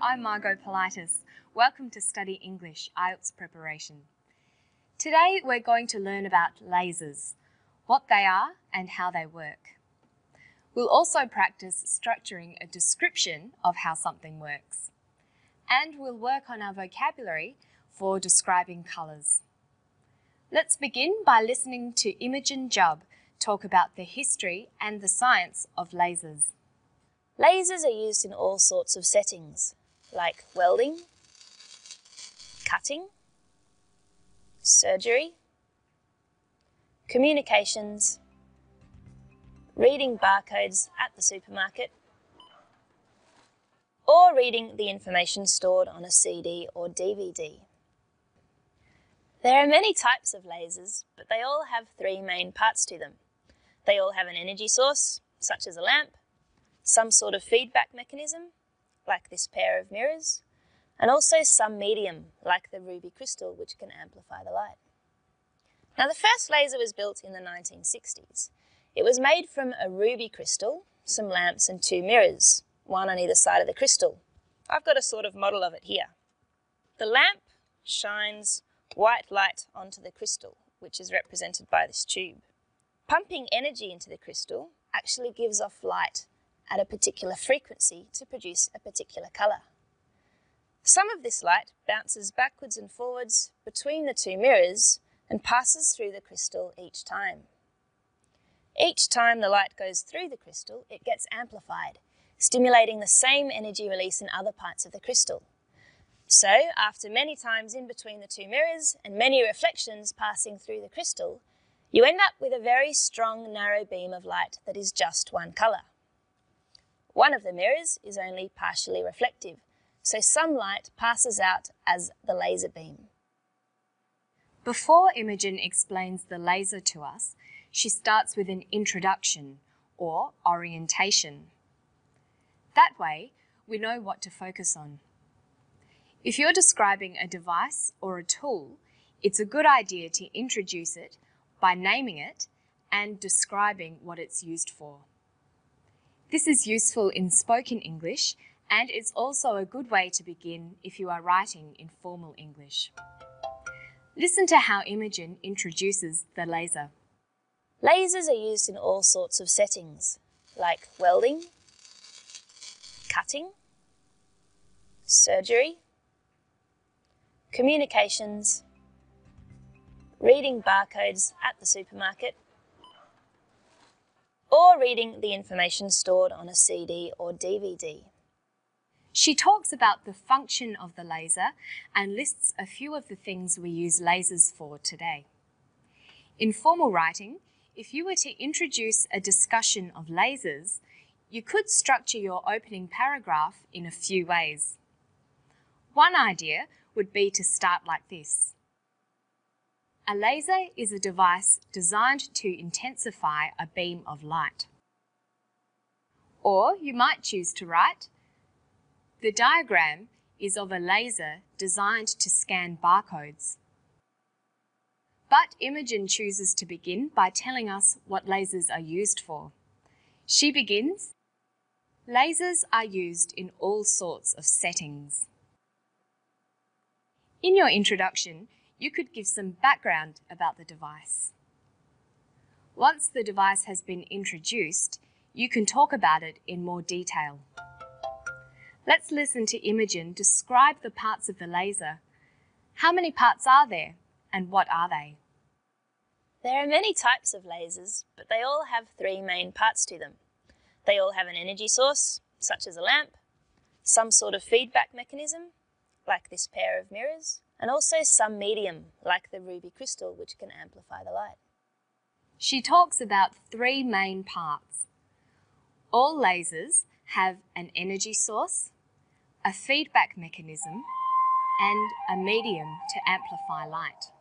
I'm Margot Politis. Welcome to Study English IELTS preparation. Today we're going to learn about lasers, what they are and how they work. We'll also practice structuring a description of how something works. And we'll work on our vocabulary for describing colours. Let's begin by listening to Imogen Jubb talk about the history and the science of lasers. Lasers are used in all sorts of settings, like welding, cutting, surgery, communications, reading barcodes at the supermarket, or reading the information stored on a CD or DVD. There are many types of lasers, but they all have three main parts to them. They all have an energy source, such as a lamp, some sort of feedback mechanism, like this pair of mirrors, and also some medium, like the ruby crystal, which can amplify the light. Now, the first laser was built in the 1960s. It was made from a ruby crystal, some lamps and two mirrors, one on either side of the crystal. I've got a sort of model of it here. The lamp shines white light onto the crystal, which is represented by this tube. Pumping energy into the crystal actually gives off light at a particular frequency to produce a particular colour. Some of this light bounces backwards and forwards between the two mirrors and passes through the crystal each time. Each time the light goes through the crystal, it gets amplified, stimulating the same energy release in other parts of the crystal. So, after many times in between the two mirrors and many reflections passing through the crystal, you end up with a very strong narrow beam of light that is just one colour. One of the mirrors is only partially reflective, so some light passes out as the laser beam. Before Imogen explains the laser to us, she starts with an introduction or orientation. That way, we know what to focus on. If you're describing a device or a tool, it's a good idea to introduce it by naming it and describing what it's used for. This is useful in spoken English, and it's also a good way to begin if you are writing in formal English. Listen to how Imogen introduces the laser. Lasers are used in all sorts of settings, like welding, cutting, surgery, communications, reading barcodes at the supermarket, or reading the information stored on a CD or DVD. She talks about the function of the laser and lists a few of the things we use lasers for today. In formal writing, if you were to introduce a discussion of lasers, you could structure your opening paragraph in a few ways. One idea would be to start like this. A laser is a device designed to intensify a beam of light. Or you might choose to write, the diagram is of a laser designed to scan barcodes. But Imogen chooses to begin by telling us what lasers are used for. She begins, lasers are used in all sorts of settings. In your introduction, you could give some background about the device. Once the device has been introduced, you can talk about it in more detail. Let's listen to Imogen describe the parts of the laser. How many parts are there, and what are they? There are many types of lasers, but they all have three main parts to them. They all have an energy source, such as a lamp, some sort of feedback mechanism, like this pair of mirrors, and also some medium, like the ruby crystal, which can amplify the light. She talks about three main parts. All lasers have an energy source, a feedback mechanism, and a medium to amplify light.